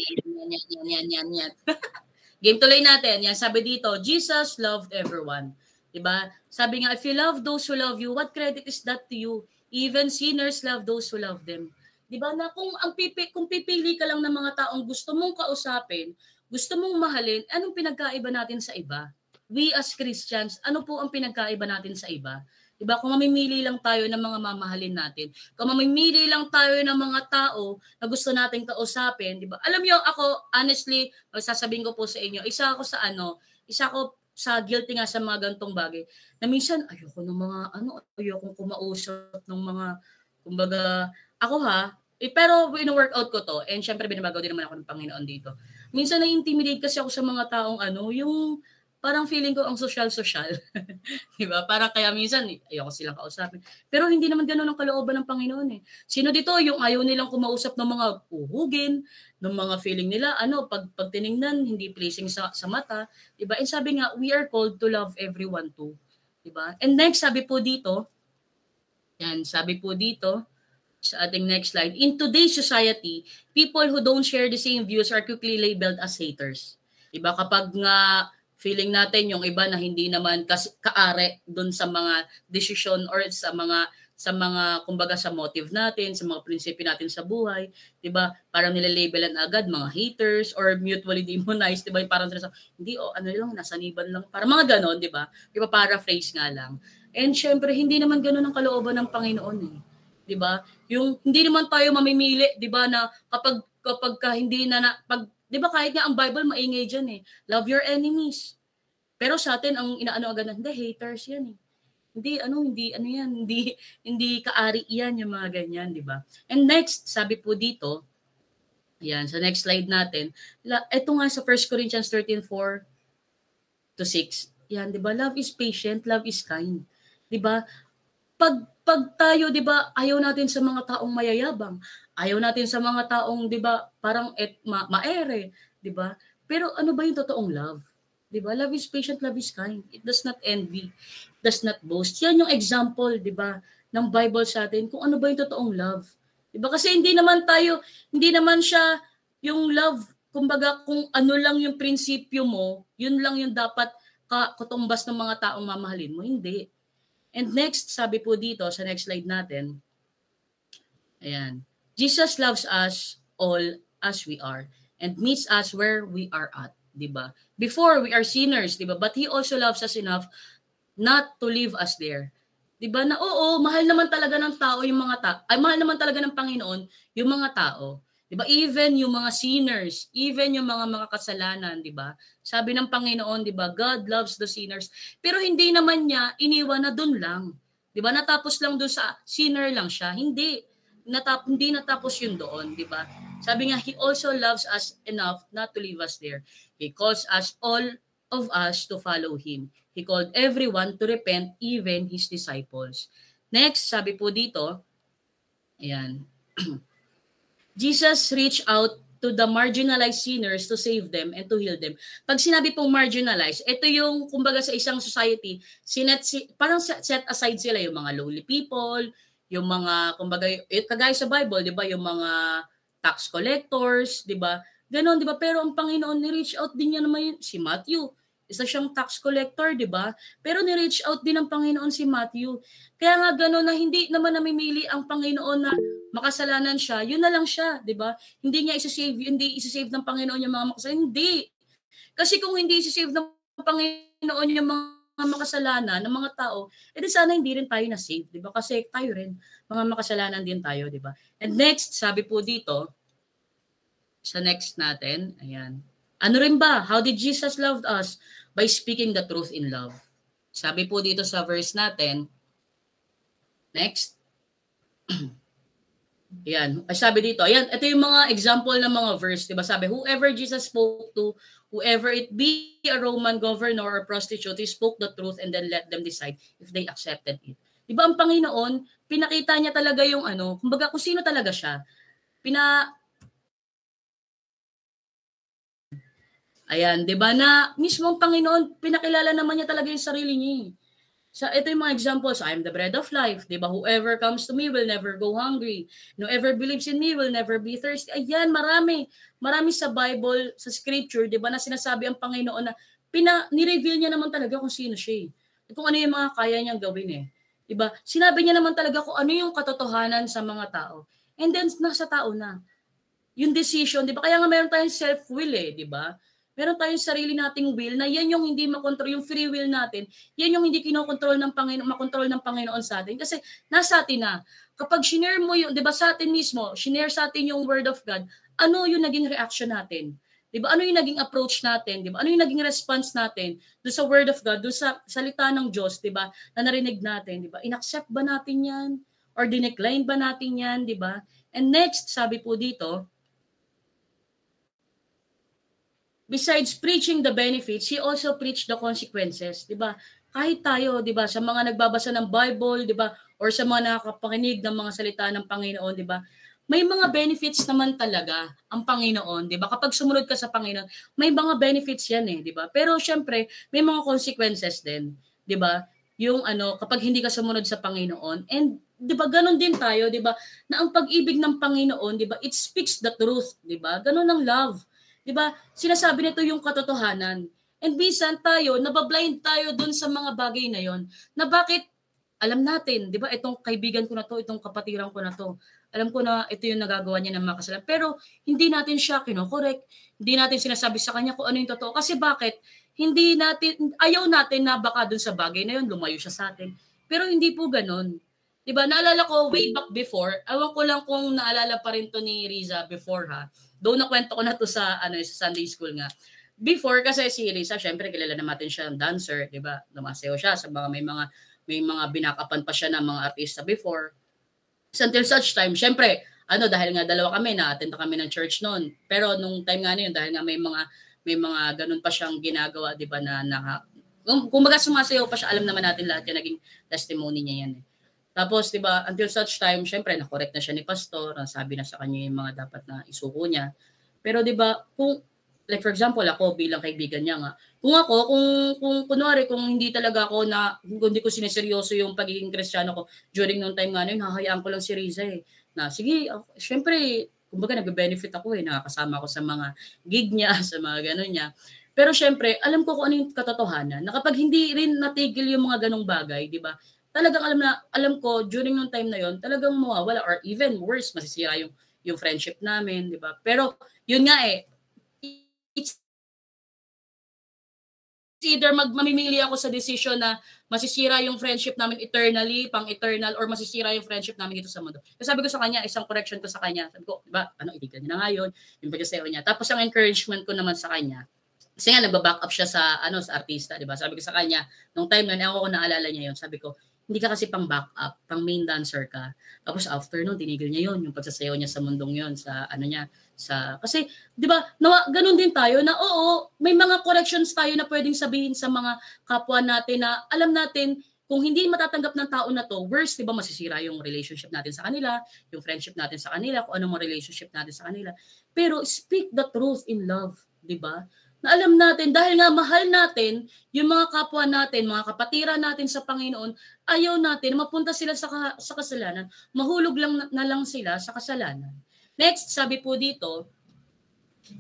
Game tuloy natin. Yan, sabi dito, Jesus loved everyone. Diba? Sabi nga, if you love those who love you, what credit is that to you? Even sinners love those who love them. Diba na kung pipili ka lang ng mga taong gusto mong kausapin, gusto mong mahalin, anong pinagkaiba natin sa iba? We as Christians, ano po ang pinagkaiba natin sa iba? Diba? Kung mamimili lang tayo ng mga mamahalin natin, kung mamimili lang tayo ng mga tao na gusto nating kausapin, diba? Alam niyo, ako, honestly, sasabihin ko po sa inyo, isa ako sa guilty nga sa mga gantong bagay, na minsan, ayokong kumausap ng mga, kumbaga, ako pero wino-workout ko to, and syempre binabagaw din naman ako ng Panginoon dito. Minsan na-intimidate kasi ako sa mga taong yung parang feeling ko ang social. Diba? Parang kaya minsan, ayoko silang kausapin. Pero hindi naman gano'n ang kalooban ng Panginoon Sino dito yung ayaw nilang kumausap ng mga uhugin, ng mga feeling nila, pag tiningnan, hindi pleasing sa mata. Diba? And sabi nga, we are called to love everyone too. Diba? And next, sabi po dito, sa ating next slide, in today's society, people who don't share the same views are quickly labeled as haters. Diba? Kapag nga feeling natin yung iba na hindi naman kaare doon sa mga desisyon or sa mga kumbaga sa motive natin, sa mga prinsipyo natin sa buhay, 'di ba? Parang nilalabelan agad mga haters or mutually demonized, 'di ba? Parang hindi lang nasaniban lang, para mga ganon, 'di ba? 'Di ba, paraphrase nga lang. And syempre hindi naman ganoon ang kalooban ng Panginoon 'di ba? Yung hindi naman tayo mamimili, 'di ba, na kapag hindi na pag 'di ba, kahit nga ang Bible maingay diyan love your enemies. Pero sa atin ang inaano agad, hindi, haters 'yan hindi kaari 'yan, yung mga ganyan, 'di ba? And next, sabi po dito, yan, sa next slide natin, ito nga sa 1 Corinthians 13:4 to 6. Yan, 'di ba? Love is patient, love is kind. 'Di ba? Pag tayo, 'di ba, ayaw natin sa mga taong mayayabang, ayaw natin sa mga taong, 'di ba, parang maere, 'di ba? Pero ano ba yung totoong love? 'Di ba? Love is patient, love is kind. It does not envy, it does not boast. Yan yung example, 'di ba, ng Bible sa atin kung ano ba yung totoong love. 'Di ba? Kasi hindi naman siya yung love, kumbaga kung ano lang yung prinsipyo mo, yun lang yung dapat katumbas ng mga taong mamahalin mo. Hindi. And next, sabi po dito sa next slide natin, ayan. Jesus loves us all as we are and meets us where we are at, 'di ba? Before we are sinners, 'di ba? But he also loves us enough not to leave us there. 'Di ba? Na oo, mahal naman talaga ng tao yung mga mahal naman talaga ng Panginoon yung mga tao. 'Di ba? Even yung mga sinners, even yung mga makasalanan, 'di ba? Sabi ng Panginoon, 'di ba? God loves the sinners. Pero hindi naman niya iniwan na doon lang. 'Di ba? Natapos lang doon sa sinner lang siya. Hindi natapos yun doon, 'di ba? Sabi nga, he also loves us enough not to leave us there. He calls us all of us to follow him. He called everyone to repent, even his disciples. Next, sabi po dito, ayan. Jesus reached out to the marginalized sinners to save them and to heal them. Pag sinabi pong marginalized, ito yung, kumbaga sa isang society, parang set aside sila yung mga lowly people, yung mga, kumbaga, kagaya sa Bible, di ba, yung mga tax collectors, di ba? Ganon, di ba? Pero ang Panginoon, ni-reach out din niya naman si Matthew. Isa siyang tax collector, di ba? Pero ni-reach out din ng Panginoon si Matthew. Kaya nga gano'n na hindi naman namimili ang Panginoon na makasalanan siya, yun na lang siya, di ba? Hindi isa-save ng Panginoon yung mga makasalanan. Hindi. Kasi kung hindi isa-save ng Panginoon yung mga makasalanan ng mga tao, edi sana hindi rin tayo na-save, di ba? Kasi tayo rin, mga makasalanan din tayo, di ba? And next, sabi po dito, sa next natin, ayan. Ano rin ba? How did Jesus love us? By speaking the truth in love. Sabi po dito sa verse natin, next. Ayan, ay sabi dito, ayan, ito yung mga example ng mga verse, diba? Sabi, whoever Jesus spoke to, whoever it be a Roman governor or prostitute, he spoke the truth and then let them decide if they accepted it. Diba ang Panginoon, pinakita niya talaga yung kumbaga kung sino talaga siya. Ayan, 'di ba na mismo ang Panginoon pinakilala naman niya talaga yung sarili niya. Ito yung mga examples, I am the bread of life, 'di ba? Whoever comes to me will never go hungry. Whoever believes in me will never be thirsty. Ayan, marami sa Bible, sa scripture, 'di ba, na sinasabi ang Panginoon na ni-reveal niya naman talaga kung sino siya. Kung ano yung mga kaya niyang gawin 'Di ba? Sinabi niya naman talaga kung ano yung katotohanan sa mga tao. And then nasa tao na yung decision, 'di ba? Kaya nga meron tayong self-will 'di ba? Meron tayong sarili nating will na yan yung hindi makontrol, yung free will natin, yan yung hindi kinokontrol ng Panginoon, makontrol ng Panginoon sa atin. Kasi nasa atin na. Kapag shinare mo yung, 'di ba, sa atin mismo, shinare sa atin yung word of God, ano yung naging reaction natin? 'Di ba? Ano yung naging approach natin? 'Di ba? Ano yung naging response natin do sa word of God, do sa salita ng Diyos, 'di ba? Na narinig natin, 'di ba? Inaccept ba natin 'yan? Or dinecline ba natin 'yan, 'di ba? And next, sabi po dito, besides preaching the benefits, he also preached the consequences, 'di ba? Kahit tayo, 'di ba, sa mga nagbabasa ng Bible, 'di ba, or sa mga nakakapakinig ng mga salita ng Panginoon, 'di ba? May mga benefits naman talaga ang Panginoon, 'di ba? Kapag sumunod ka sa Panginoon, may mga benefits 'yan 'di ba? Pero syempre, may mga consequences din, 'di ba? Yung kapag hindi ka sumunod sa Panginoon, and 'di ba, ganun din tayo, 'di ba? Na ang pag-ibig ng Panginoon, 'di ba? It speaks the truth, 'di ba? Ganun ang love. 'Di ba? Sinasabi nito yung katotohanan. And minsan tayo, nabablind tayo dun sa mga bagay na yon. Na bakit alam natin, 'di ba? Itong kaibigan ko na to, itong kapatiran ko na to. Alam ko na ito yung nagagawa niya ng mga kasalanan. Pero hindi natin siya kino-correct. Hindi natin sinasabi sa kanya kung ano yung totoo. Kasi bakit? Ayaw natin na baka dun sa bagay na yon lumayo siya sa atin. Pero hindi po ganoon. 'Di ba? Naalala ko way back before, awan ko lang kung naalala pa rin to ni Riza before Doon nakwento ko na to sa sa Sunday school nga. Before kasi si Riza, syempre kilala natin siya ng dancer, 'di ba? Lumasayaw siya sa mga may mga binakapan pa siya ng mga artista before. So, until such time, syempre, dahil nga dalawa kami, na-attend kami ng church noon. Pero nung time nga na yun, dahil nga may mga ganun pa siyang ginagawa, 'di ba, kumbaga sumasayaw pa siya, alam naman natin lahat yan, naging testimony niya yan. Tapos, 'di ba, until such time, syempre na-correct na siya ni pastor, sabi na sa kanya yung mga dapat na isuko niya. Pero 'di ba, kung like for example, ako bilang kaibigan niya nga, kung kunwari, kung hindi talaga ako kung hindi ko sineseryoso yung pagiging Kristiyano ko, during nung time nga na yun, hahayaan ko lang si Riza na sige, syempre, kumbaga nagbe-benefit ako nakakasama ako sa mga gig niya, sa mga ganun niya. Pero syempre, alam ko kung ano yung katotohanan, na kapag hindi rin natigil yung mga ganung bagay, di ba, talagang alam ko, during nung time na yon talagang mawawala, or even worse, masisira yung friendship namin, di ba? Pero, yun nga it's either mamimili ako sa decision na masisira yung friendship namin eternally, pang-eternal, or masisira yung friendship namin dito sa mundo. Kasi sabi ko sa kanya, isang correction ko sa kanya, sabi ko, diba, itigal niya na nga yun, yung pagkasayo niya. Tapos ang encouragement ko naman sa kanya, kasi nga nagba-back up siya sa artista, di ba? Sabi ko sa kanya, nung time na ako naalala niya yun, sabi ko, hindi ka kasi pang back up, pang main dancer ka. Tapos after nun, tinigil niya yun, yung pagsasayaw niya sa mundong yun, kasi, di ba, ganun din tayo na oo, may mga corrections tayo na pwedeng sabihin sa mga kapwa natin na alam natin, kung hindi matatanggap ng tao na to, worse, di ba, masisira yung relationship natin sa kanila, yung friendship natin sa kanila, kung anong relationship natin sa kanila. Pero speak the truth in love, di ba? Na alam natin, dahil nga mahal natin yung mga kapwa natin, mga kapatiran natin sa Panginoon, ayaw natin mapunta sila sa kasalanan, mahulog na lang sila sa kasalanan. Next, sabi po dito,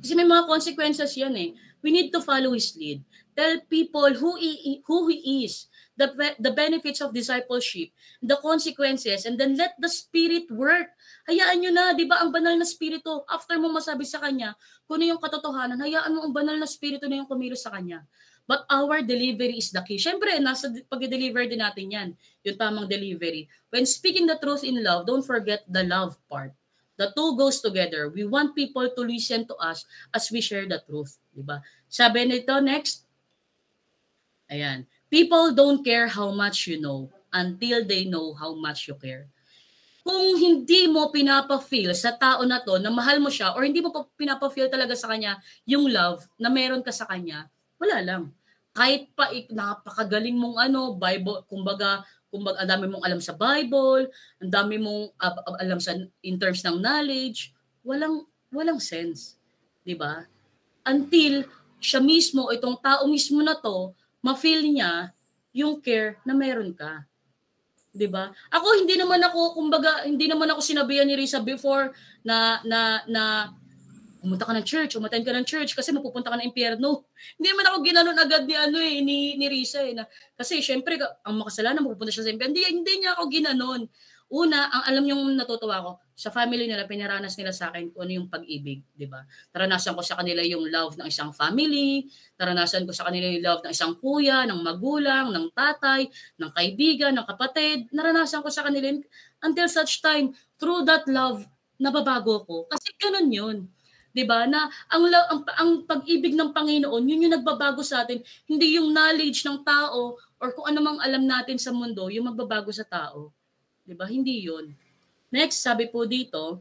kasi may mga consequences yan We need to follow His lead. Tell people who He is, the benefits of discipleship, the consequences, and then let the Spirit work. Hayaan nyo na, di ba, ang banal na Spirito, after mo masabi sa Kanya, kung ano yung katotohanan, hayaan mo ang banal na Spirito na yung kumilos sa Kanya. But our delivery is the key. Siyempre, nasa pag-deliver din natin yan, yung tamang delivery. When speaking the truth in love, don't forget the love part. The two goes together. We want people to listen to us as we share the truth. Diba? Sabi nito, next. Ayan. People don't care how much you know until they know how much you care. Kung hindi mo pinapa-feel sa tao na to na mahal mo siya or hindi mo pinapa-feel talaga sa kanya yung love na meron ka sa kanya, wala lang. Kahit pa napakagaling mong Bible, kumbaga ang dami mong alam sa Bible, ang dami mong alam in terms ng knowledge, walang sense, 'di ba? Until siya mismo, itong tao mismo na to, ma-feel niya yung care na meron ka. 'Di ba? Ako hindi naman ako sinabihan ni Risa before na pumunta ka ng church, umattend ka ng church kasi mapupunta ka ng impyerno. Hindi naman ako ginanon agad ni Risa kasi syempre ang makasalanan mapupunta siya sa impyerno. Hindi niya ako ginanon. Una, ang alam yung natutuwa ko, sa family nila pinaranas nila sa akin kung ano yung pag-ibig, 'di ba? Naranasan ko sa kanila yung love ng isang family, naranasan ko sa kanila yung love ng isang kuya, ng magulang, ng tatay, ng kaibigan, ng kapatid. Naranasan ko sa kanila until such time through that love nababago ko. Kasi ganun 'yun. 'Di ba? Na ang pag-ibig ng Panginoon, yun yung nagbabago sa atin, hindi yung knowledge ng tao or kung ano mang alam natin sa mundo, yung magbabago sa tao. 'Di ba? Hindi yun. Next, sabi po dito,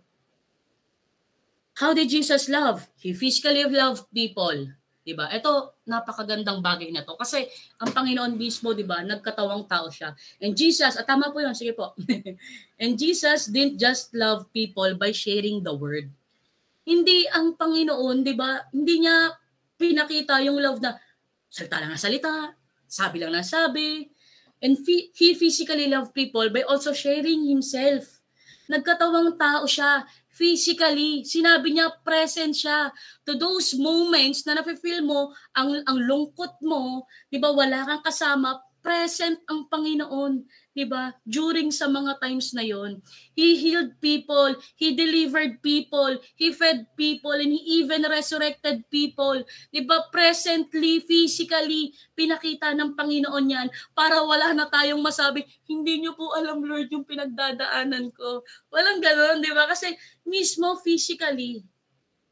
how did Jesus love? He physically loved people. 'Di ba? Ito napakagandang bagay na to kasi ang Panginoon mismo, 'di ba, nagkatawang tao siya. And Jesus, tama po 'yun, sige po. And Jesus didn't just love people by sharing the word. Hindi ang Panginoon, 'di ba? Hindi niya pinakita yung love na salita lang ng salita, sabi lang ng sabi. And he physically loved people by also sharing himself. Nagkatawang tao siya. Physically, sinabi niya present siya to those moments na nafe-feel mo ang lungkot mo, 'di ba? Wala kang kasama, present ang Panginoon, 'di ba? During sa mga times na 'yon, He healed people, He delivered people, He fed people, and He even resurrected people. 'Di ba? Presently, physically, pinakita ng Panginoon 'yan para wala na tayong masabi, hindi niyo po alam, Lord, yung pinagdadaanan ko. Walang ganoon, 'di ba? Kasi mismo physically,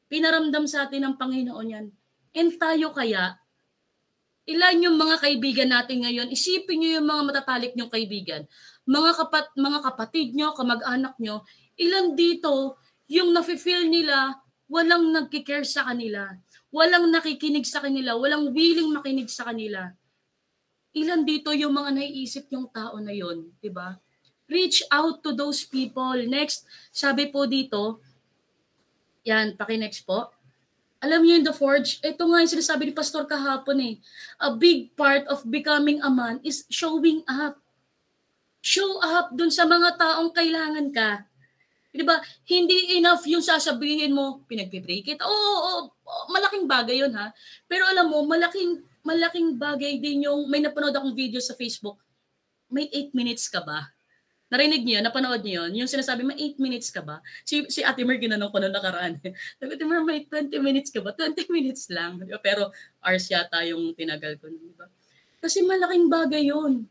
pinaramdam sa atin ng Panginoon 'yan. And tayo kaya, ilan yung mga kaibigan natin ngayon? Isipin niyo yung mga matatalik niyong kaibigan. Mga kapatid niyo, kamag-anak niyo, ilan dito yung nafe-feel nila walang nagki-care sa kanila, walang nakikinig sa kanila, walang willing makinig sa kanila. Ilan dito yung mga naiisip yung tao na yon, 'di ba? Reach out to those people. Next, sabi po dito, yan, paki-next po. Alam niyo yung The Forge, ito nga yung sinasabi ni Pastor kahapon eh. A big part of becoming a man is showing up. Show up dun sa mga taong kailangan ka. Di ba? Hindi enough yung sasabihin mo, pinagpipray kita. Oo, malaking bagay yun ha. Pero alam mo, malaking bagay din yung, may napanood akong video sa Facebook, may 8 minutes ka ba? Narinig niyo, napanood niyo yun? Yung sinasabi, may 8 minutes ka ba? Si Ate Mer, ginanong ko nung nakaraan. Sabi, Ate Mer, may 20 minutes ka ba? 20 minutes lang. Diba? Pero hours yata yung tinagal ko. Diba? Kasi malaking bagay yun.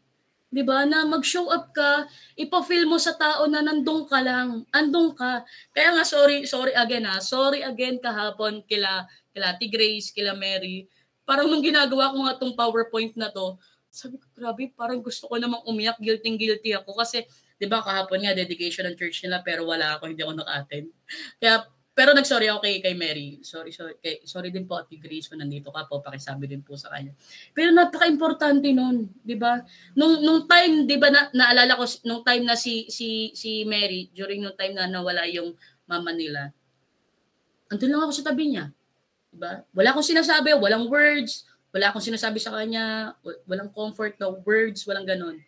Diba? Na mag-show up ka, ipa-feel mo sa tao na nandun ka lang. Andun ka. Kaya nga, sorry again ha. Sorry again kahapon kila Ate Grace, kila Mary. Parang nung ginagawa ko nga tong PowerPoint na to, sabi ko, grabe, parang gusto ko namang umiyak, guilty ako kasi 'di ba kahapon nga dedication ng church nila pero wala ako, hindi ako naka-attend. Kaya pero nagsorry ako kay Mary. Sorry din po Ate Grace kung nandito ka po, pakisabi din po sa kanya. Pero napaka-importante noon, 'di ba? Nung time, 'di ba naalala ko nung time na si Mary, during nung time na nawala yung mama nila. Andun lang ako sa tabi niya. 'Di ba? Wala akong sinasabi, walang words, wala akong sinasabi sa kanya, walang comfort na words, walang ganon.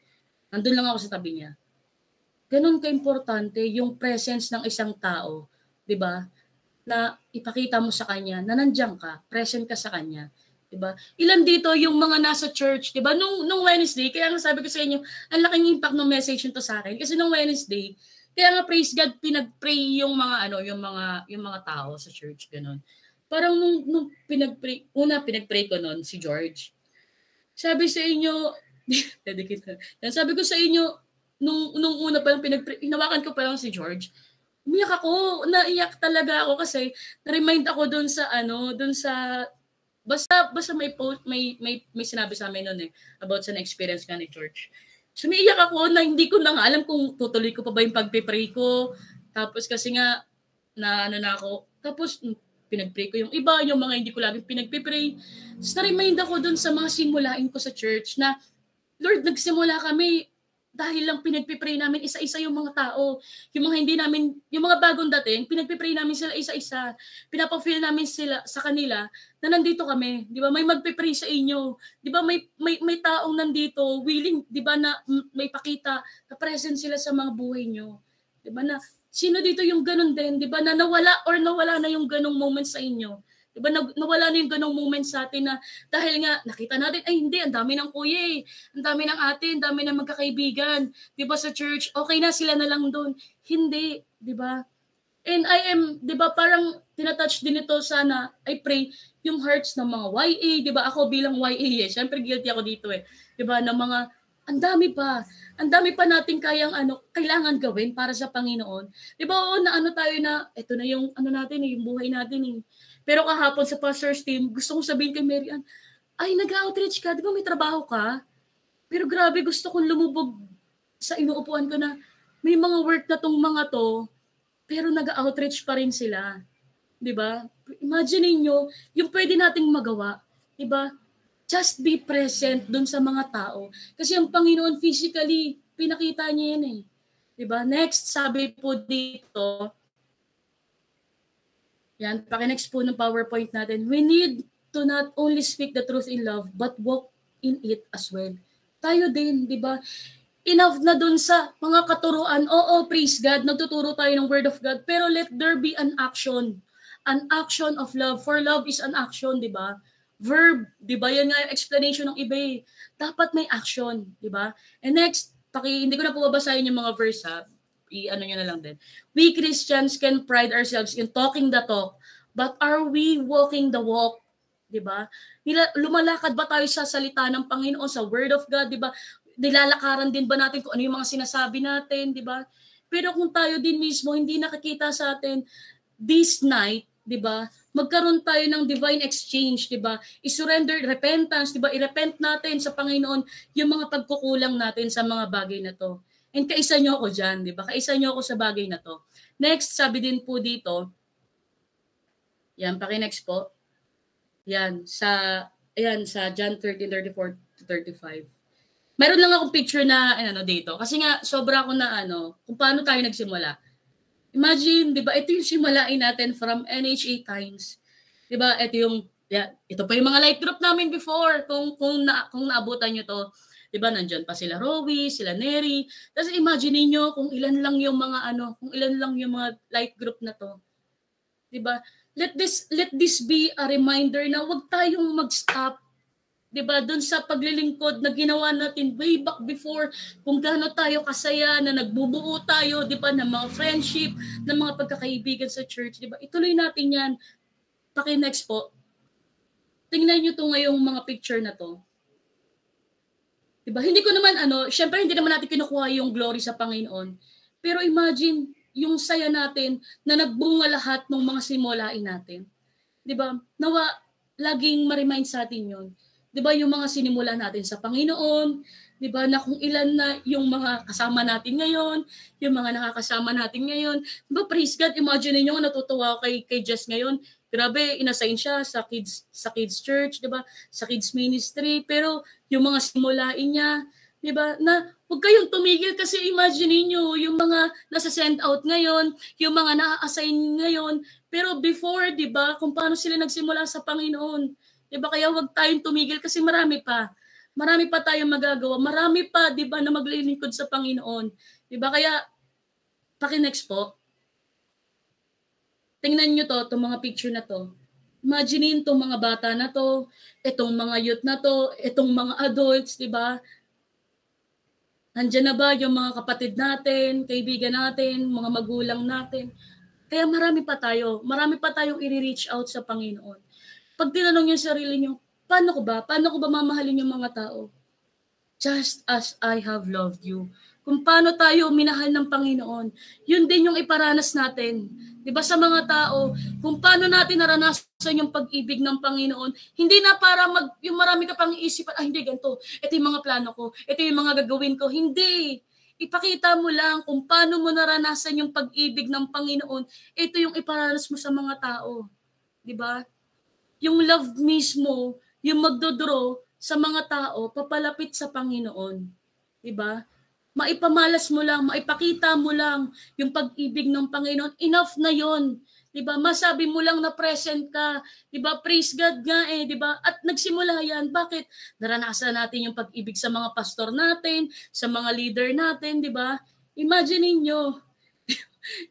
Nandun lang ako sa tabi niya. Ganon ka-importante yung presence ng isang tao, 'di ba? Na ipakita mo sa kanya na nandiyan ka, present ka sa kanya, 'di ba? Ilan dito yung mga nasa church, 'di ba? Nung Wednesday, kaya nga sabi ko sa inyo, ang laking impact ng message nito sa akin kasi nung Wednesday, kaya nga praise God, pinag-pray yung mga yung mga tao sa church ganon. Parang nung pinag-pray ko noon si George. Sabi sa inyo, dedicate. Sabi ko sa inyo, nung una pa lang hinawakan ko pa lang si George, umiyak ako, naiyak talaga ako kasi na-remind ako doon sa basta may post, may sinabi sa amin noon about sa na-experience nga ni George. Sumiiyak ako na hindi ko na nga alam kung tutuloy ko pa ba yung pagpe-pray ko. Tapos kasi nga na ako. Tapos pinag-pray ko yung iba, yung mga hindi ko laging pinagpe-pray. Na-remind ako doon sa mga simulain ko sa church na Lord, nagsimula kami dahil lang pinagpipray namin isa-isa yung mga tao. Yung mga hindi namin, yung mga bagong dating, pinagpipray namin sila isa-isa. Pinapa-feel namin sila sa kanila na nandito kami. 'Di ba? May magpipray sa inyo. 'Di ba? May taong nandito willing, 'di ba, na may pakita na present sila sa mga buhay nyo. 'Di ba? Na sino dito yung ganun din, 'di ba? Na nawala na yung ganung moment sa inyo. Diba nawala na yung ganong moment sa atin na dahil nga nakita natin, ay hindi, ang dami ng kuya ang dami ng ate, ang dami ng magkakaibigan, diba sa church, okay na sila na lang doon. Hindi, diba? And I am, diba, parang tinatouch din ito sana, I pray, yung hearts ng mga YA, diba, ako bilang YA syempre guilty ako dito diba, ng mga, ang dami pa nating kailangan gawin para sa Panginoon. Diba, na tayo na, ito na yung, natin, yung buhay natin Pero kahapon sa pastor's team, gusto kong sabihin kay Mary Ann, ay, nag-outreach ka, di ba may trabaho ka? Pero grabe, gusto kong lumubog sa inuupuan ko na may mga work na tong mga to, pero nag-outreach pa rin sila. Di ba? Imagine niyo yung pwede nating magawa. Di ba? Just be present dun sa mga tao. Kasi ang Panginoon physically, pinakita niya yan Di ba? Next, sabi po dito, yan, paki-next po ng PowerPoint natin. We need to not only speak the truth in love, but walk in it as well. Tayo din, di ba? Enough na dun sa mga katuruan. Oo, praise God, nagtuturo tayo ng Word of God, pero let there be an action. An action of love. For love is an action, di ba? Verb, di ba? Yan nga yung explanation ng iba Dapat may action, di ba? And next, hindi ko na po babasahin yung mga verse nyo na lang din. We Christians can pride ourselves in talking the talk, but are we walking the walk? Diba? Lumalakad ba tayo sa salita ng Panginoon, sa Word of God, diba? Nilalakaran din ba natin kung ano yung mga sinasabi natin, diba? Pero kung tayo din mismo hindi nakikita sa atin this night, diba? Magkaroon tayo ng divine exchange, diba? I-surrender, repentance, diba? I-repent natin sa Panginoon yung mga pagkukulang natin sa mga bagay na to. And kaisa nyo ako dyan, di ba? Kaisa nyo ako sa bagay na to. Next, sabi din po dito, yan, paki-next po. Yan, sa John 13:34-35. Meron lang akong picture na dito. Kasi nga, sobra ako na kung paano tayo nagsimula. Imagine, di ba, ito yung simulain natin from NHA times. 'Di ba? Ito pa yung mga life group namin before. Kung naabutan niyo to, 'di ba? Nandiyan pa sila Rowie, sila Neri. Tapos imagine niyo kung ilan lang yung mga life group na to. 'Di ba? Let this be a reminder na wag tayong mag-stop, 'di ba? Doon sa paglilingkod na ginawa natin way back before, kung gaano tayo kasaya na nagbubuo tayo, 'di ba, ng mga friendship, ng mga pagkakaibigan sa church, 'di ba? Ituloy natin 'yan. Paki-next po. Tingnan niyo 'to ngayong mga picture na 'to. 'Di ba? Hindi ko naman syempre hindi naman natin kinukuha yung glory sa Panginoon. Pero imagine yung saya natin na nagbunga lahat ng mga simulain natin. 'Di ba? Nawa laging ma-remind sa atin 'yon. 'Di ba yung mga sinimula natin sa Panginoon, 'di ba, na kung ilan na yung mga kasama natin ngayon, yung mga nakakasama natin ngayon. 'Di ba, praise God, imagine niyo natutuwa ako kay Jess ngayon. Grabe, inassign siya sa kids church, 'di ba? Sa kids ministry, pero yung mga simulain niya, 'di ba? Na huwag kayong tumigil kasi imagine niyo yung mga nasa send out ngayon, yung mga na-assign ngayon, pero before, 'di ba, kung paano sila nagsimula sa Panginoon. 'Di ba? Kaya huwag tayong tumigil kasi marami pa. Marami pa tayong magagawa. Marami pa, 'di ba, na maglilingkod sa Panginoon. 'Di ba? Kaya paki-next po. Tingnan niyo itong mga picture na to. Imagine itong mga bata na to, itong mga youth na to, itong mga adults, 'di ba? Nandiyan na ba yung mga kapatid natin, kaibigan natin, mga magulang natin? Kaya marami pa tayong i-reach out sa Panginoon. Pag tinanong niyo sarili niyo, paano ko ba mamahalin yung mga tao? Just as I have loved you. Kung paano tayo minahal ng Panginoon, yun din yung iparanas natin. 'Di ba, sa mga tao, kung paano natin naranasan yung pag-ibig ng Panginoon, hindi na para yung marami ka pang iisipan, hindi ganito, ito yung mga plano ko, ito yung mga gagawin ko. Hindi. Ipakita mo lang kung paano mo naranasan yung pag-ibig ng Panginoon, ito yung iparanas mo sa mga tao. 'Di ba? Yung love mismo, yung magdodraw sa mga tao papalapit sa Panginoon. 'Di ba? Maipamalas mo lang, maipakita mo lang yung pag-ibig ng Panginoon, enough na yon. 'Di ba? Masabi mo lang na present ka, 'di ba? Praise God nga 'di ba? At nagsimula 'yan. Bakit? Naranasan natin yung pag-ibig sa mga pastor natin, sa mga leader natin, 'di ba? Imagine niyo.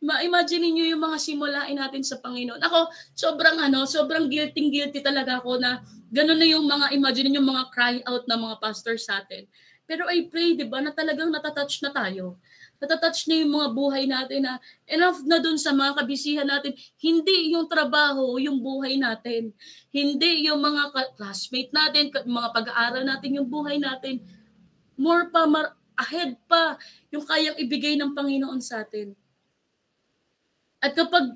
Imagine niyo yung mga simulain natin sa Panginoon. Ako, sobrang guilty talaga ako na gano'n na yung mga, imagine yung mga cry out na mga pastors sa atin. Pero I pray, 'di ba, na talagang natatouch na tayo. Natatouch na yung mga buhay natin na enough na dun sa mga kabisihan natin. Hindi yung trabaho, yung buhay natin. Hindi yung mga classmate natin, mga pag-aaral natin, yung buhay natin. More pa, ahead pa yung kayang ibigay ng Panginoon sa atin. At kapag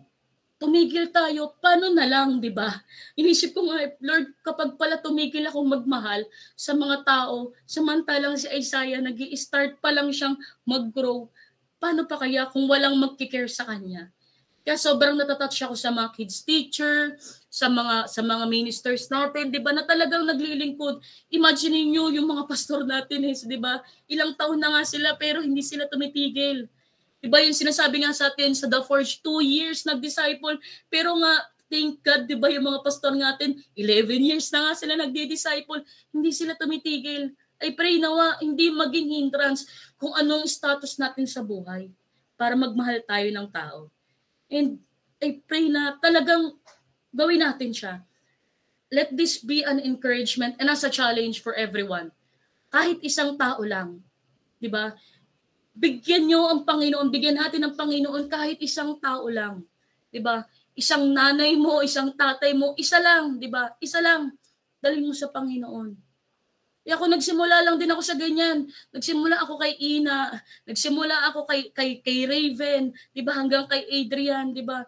tumigil tayo, paano na lang, 'di ba? Inisip ko nga, Lord, kapag pala tumigil akong magmahal sa mga tao, samantalang si Isaiah nag-i-start pa lang siyang mag-grow, paano pa kaya kung walang magki-care sa kanya? Kaya sobrang natatouch ako sa mga kids teacher, sa mga ministers natin, 'di ba, na talagang naglilingkod. Imagine niyo yung mga pastor natin, 'di ba? Ilang taon na nga sila pero hindi sila tumitigil. Diba yung sinasabi nga sa atin sa The Forge, 2 years nag-disciple, pero nga, thank God, diba yung mga pastor natin, 11 years na nga sila nagdi-disciple, hindi sila tumitigil. I pray nawa, hindi maging hindrance kung anong status natin sa buhay para magmahal tayo ng tao. And I pray na talagang gawin natin siya. Let this be an encouragement and as a challenge for everyone. Kahit isang tao lang, diba? Bigyan nyo ang Panginoon, bigyan natin ng Panginoon kahit isang tao lang. 'Di ba? Isang nanay mo, isang tatay mo, isa lang, 'di ba? Isa lang. Dalhin mo sa Panginoon. Ako nagsimula lang din ako sa ganyan. Nagsimula ako kay Ina, nagsimula ako kay Raven, 'di ba? Hanggang kay Adrian, 'di ba?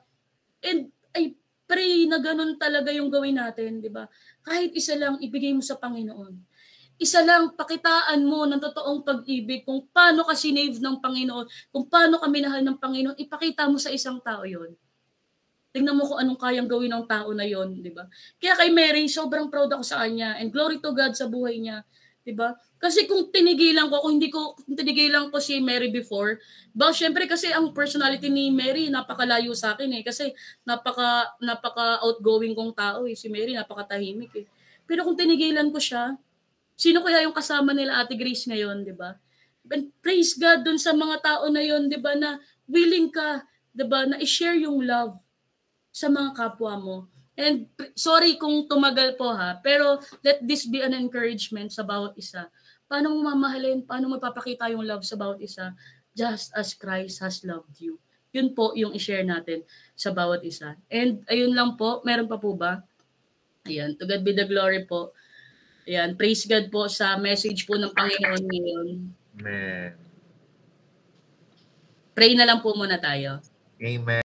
And I pray na ganun talaga yung gawin natin, 'di ba? Kahit isa lang ibigay mo sa Panginoon. Isa lang, pakitaan mo ng totoong pag-ibig kung paano ka sinave ng Panginoon, kung paano ka minahal ng Panginoon, ipakita mo sa isang tao yon. Tingnan mo kung anong kayang gawin ng tao na yon, di ba? Kaya kay Mary, sobrang proud ako sa kanya and glory to God sa buhay niya. Diba? Kasi kung tinigilan ko, kung tinigilan ko si Mary before, syempre kasi ang personality ni Mary napakalayo sa akin eh. Kasi napaka outgoing kong tao eh. Si Mary napakatahimik eh. Pero kung tinigilan ko siya, sino kaya yung kasama nila Ate Grace ngayon, di ba? And praise God dun sa mga tao na yon, di ba, na willing ka, di ba, na i-share yung love sa mga kapwa mo. And sorry kung tumagal po ha, pero let this be an encouragement sa bawat isa. Paano mo mamahalin, paano mo papakita yung love sa bawat isa? Just as Christ has loved you. Yun po yung i-share natin sa bawat isa. And ayun lang po, meron pa po ba? Ayan, to God be the glory po. Ayan, praise God po sa message po ng Panginoon ngayon. Amen. Pray na lang po muna tayo. Amen.